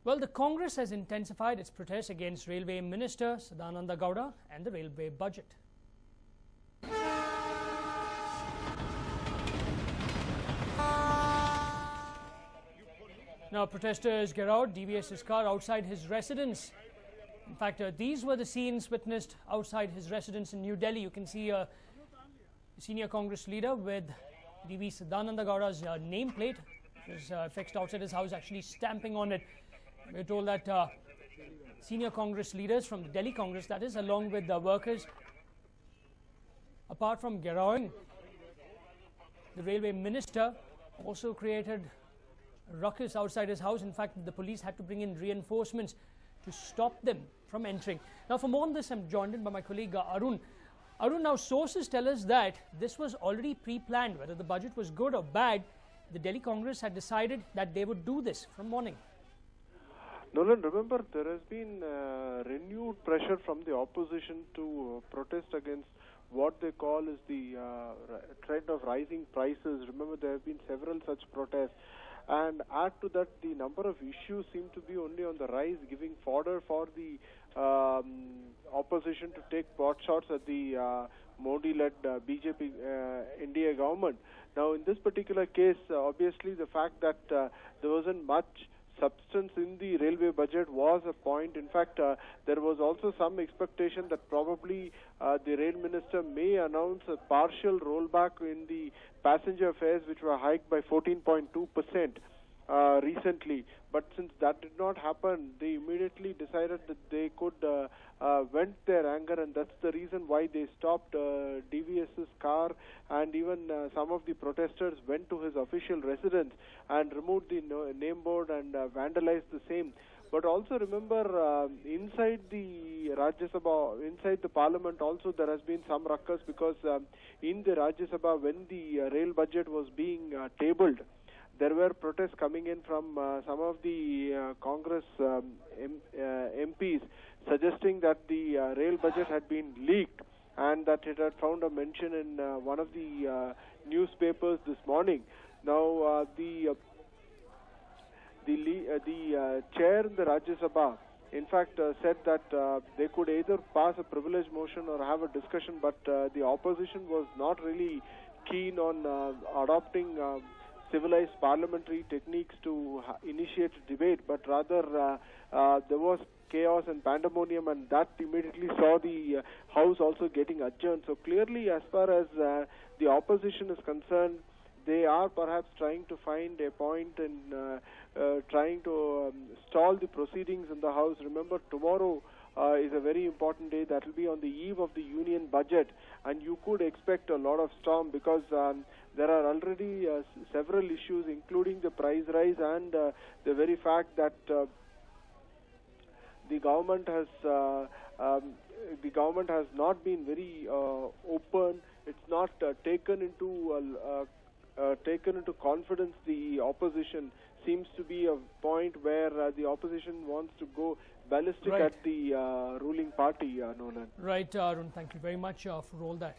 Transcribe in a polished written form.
Well, the Congress has intensified its protest against Railway Minister Sadananda Gowda and the railway budget. Now, protesters get out DVS's car outside his residence. In fact, these were the scenes witnessed outside his residence in New Delhi. You can see a senior Congress leader with DV Sadananda Gowda's nameplate, which is fixed outside his house, actually stamping on it. We're told that senior Congress leaders from the Delhi Congress, that is, along with the workers, apart from Gerawing, the railway minister also created a ruckus outside his house. In fact, the police had to bring in reinforcements to stop them from entering. Now, for more on this, I'm joined in by my colleague Arun. Arun, now sources tell us that this was already pre-planned. Whether the budget was good or bad, the Delhi Congress had decided that they would do this from morning. Nolan, remember, there has been renewed pressure from the opposition to protest against what they call is the trend of rising prices. Remember, there have been several such protests. And add to that, the number of issues seem to be only on the rise, giving fodder for the opposition to take pot shots at the Modi-led BJP India government. Now, in this particular case, obviously, the fact that there wasn't much substance in the railway budget was a point. In fact, there was also some expectation that probably the rail minister may announce a partial rollback in the passenger fares, which were hiked by 14.2% recently. But since that did not happen, they immediately decided that they could vent their anger, and that's the reason why they stopped DVS's car, and even some of the protesters went to his official residence and removed the name board and vandalized the same. But also remember, inside the Rajya Sabha, inside the parliament also, there has been some ruckus, because in the Rajya Sabha, when the rail budget was being tabled, there were protests coming in from some of the Congress MPs suggesting that the rail budget had been leaked and that it had found a mention in one of the newspapers this morning. Now, the chair in the Rajya Sabha, in fact, said that they could either pass a privilege motion or have a discussion, but the opposition was not really keen on adopting civilized parliamentary techniques to initiate a debate, but rather there was chaos and pandemonium, and that immediately saw the House also getting adjourned. So clearly, as far as the opposition is concerned, they are perhaps trying to find a point in trying to stall the proceedings in the House. Remember, tomorrow is a very important day. That will be on the eve of the union budget, and you could expect a lot of storm, because there are already several issues, including the price rise and the very fact that the government has not been very open. It's not taken into confidence. The opposition seems to be a point where the opposition wants to go ballistic at the ruling party, Nolan. Right, Arun, thank you very much for all that.